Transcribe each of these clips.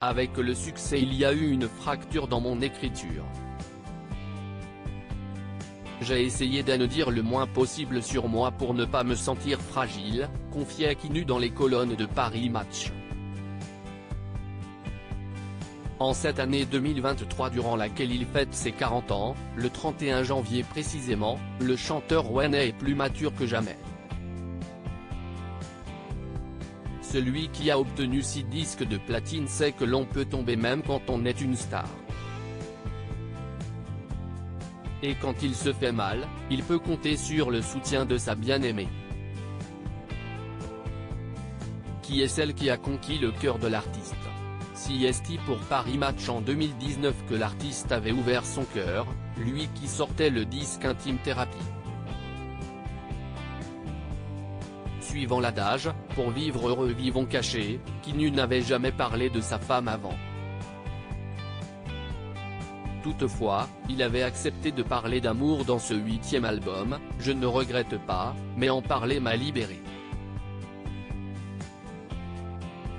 Avec le succès, il y a eu une fracture dans mon écriture. J'ai essayé d'en dire le moins possible sur moi pour ne pas me sentir fragile, confiait Quenu dans les colonnes de Paris Match. En cette année 2023 durant laquelle il fête ses 40 ans, le 31 janvier précisément, le chanteur rennais est plus mature que jamais. Celui qui a obtenu 6 disques de platine sait que l'on peut tomber même quand on est une star. Et quand il se fait mal, il peut compter sur le soutien de sa bien-aimée. Qui est celle qui a conquis le cœur de l'artiste. Si est pour Paris Match en 2019 que l'artiste avait ouvert son cœur, lui qui sortait le disque Intime Thérapie. Suivant l'adage, pour vivre heureux vivons cachés, Quenu n'avait jamais parlé de sa femme avant. Toutefois, il avait accepté de parler d'amour dans ce 8e album, Je ne regrette pas, mais en parler m'a libéré.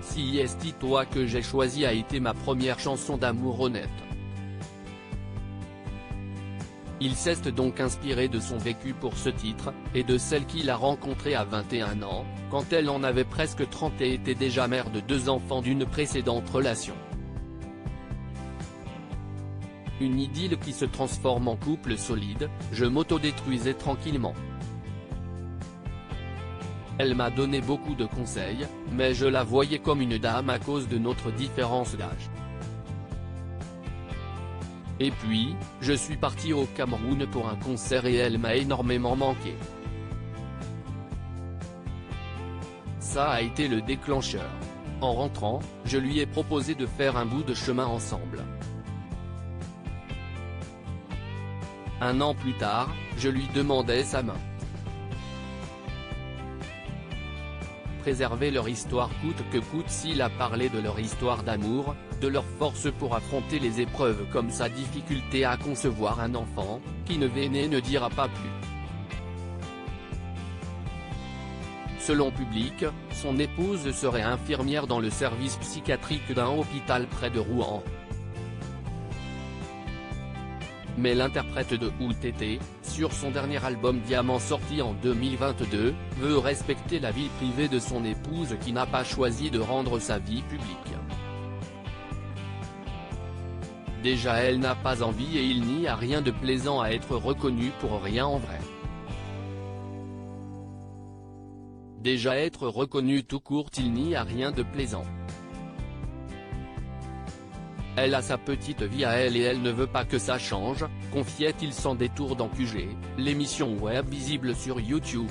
Si est toi que j'ai choisi a été ma première chanson d'amour honnête. Il s'est donc inspiré de son vécu pour ce titre, et de celle qu'il a rencontrée à 21 ans, quand elle en avait presque 30 et était déjà mère de 2 enfants d'une précédente relation. Une idylle qui se transforme en couple solide, je m'autodétruisais tranquillement. Elle m'a donné beaucoup de conseils, mais je la voyais comme une dame à cause de notre différence d'âge. Et puis, je suis parti au Cameroun pour un concert et elle m'a énormément manqué. Ça a été le déclencheur. En rentrant, je lui ai proposé de faire un bout de chemin ensemble. Un an plus tard, je lui demandais sa main. Préserver leur histoire coûte que coûte. S'il a parlé de leur histoire d'amour, de leur force pour affronter les épreuves comme sa difficulté à concevoir un enfant, qui ne venait ne dira pas plus. Selon Public, son épouse serait infirmière dans le service psychiatrique d'un hôpital près de Rouen. Mais l'interprète de OUTT, sur son dernier album Diamant sorti en 2022, veut respecter la vie privée de son épouse qui n'a pas choisi de rendre sa vie publique. Déjà elle n'a pas envie et il n'y a rien de plaisant à être reconnu pour rien en vrai. Déjà être reconnu tout court il n'y a rien de plaisant. Elle a sa petite vie à elle et elle ne veut pas que ça change, confiait-il sans détour dans QG, l'émission web visible sur YouTube.